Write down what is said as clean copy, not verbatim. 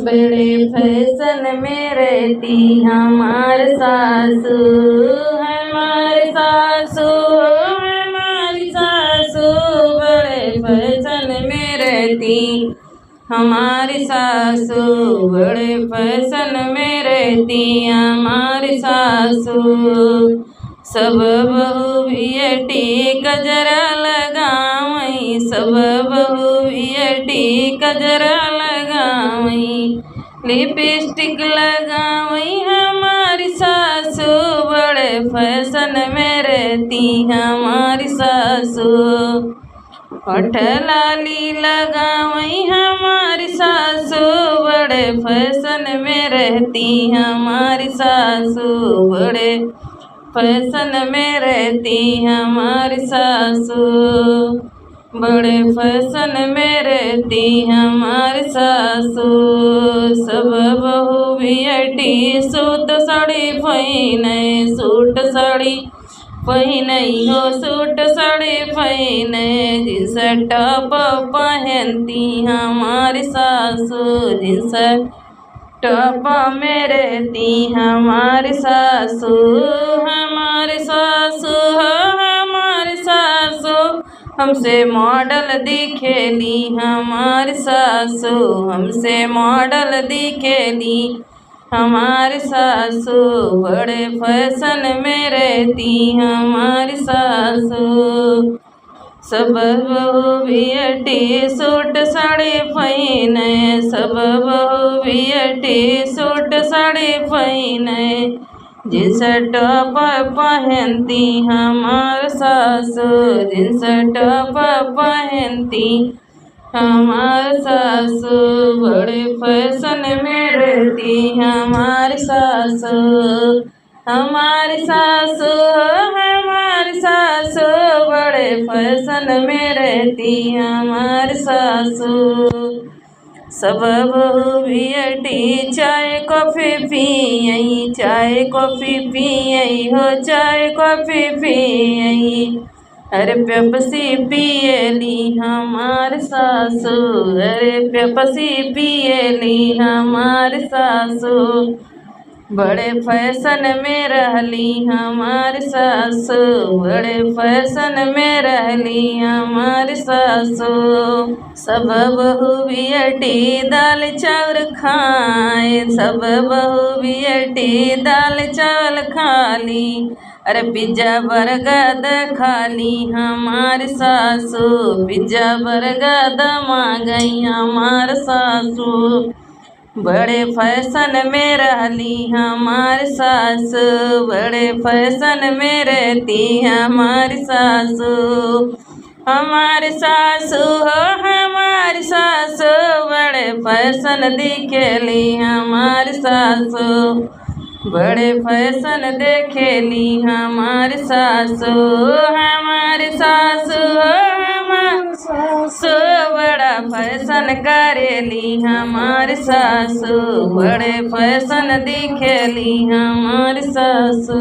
बड़े फैशन में रहती हमार सासू, हमारी सासू, हमारी सासू। बड़े फैशन में रहती हमारी सासू, बड़े फैशन में रहती हमारी सासू। सब बहू बियटी गजरा लगावई, सब बहू बियटी गजरा लगावई, लिपस्टिक लगावई हमारी सासू। बड़े फैशन में रहती हमारी सासू, होठ लाली लगावई हमारी सासू। बड़े फैशन में रहती हमारी सासू, बड़े फैशन में रहती हमारी सासू, बड़े फैशन में रहती हमारी सासू। सब बहू बियटी सूट साड़ी पहिने, सूट साड़ी पहिने हो, सूट साड़ी पहिने, जींस टॉप पहनती हमारी सासू, जींस टॉप में रहती हमारी सासू। हमारी सासू, हमारी सासू हमसे मॉडल दिखेली हमारी सासू, हमसे मॉडल दिखेली हमारी सासू। बड़े फैशन में रहती हमारी सासू, सब बहू बियटी सूट साड़ी पहिने, सब बहू बियटी सूट साड़ी पहिने, जींस टॉप पहनती हमारी सासू, जींस टॉप पहनती हमारी सासू। बड़े फैशन में रहती हमारी सासू, हमारी सासू, हमारी सासू। बड़े फैशन में रहती हमारी सासू। सब बहू बियटी चाय कॉफ़ी पियई, चाय कॉफ़ी पियई हो, चाय कॉफ़ी पियई। अरे पेप्सी पियली हमारी सासू, अरे पेप्सी पियली हमारी सासू। बड़े फैशन में रहली हमारी सासू, बड़े फैशन में रहली हमारी सासू। सब बहू बियटी दाल चावल खाए, सब बहू बियटी दाल चावल खाली। अरे पिज्जा बर्गर खाली हमारी सासू, पिज्जा बर्गर मांगई हमारी सासू। बड़े फैशन में रहली हमारी सासू, बड़े फैशन में रहती हमारी सासू। हमारी सासू हो, हमारी सासू, बड़े फैशन दिखेली हमारी सासू, बड़े फैशन देखेली हमारी सासू। हमारी सासू हो, हमारी सासू, बड़ा फैशन करेली हमारी सासू, बड़े फैशन दिखेली हमारी सासू।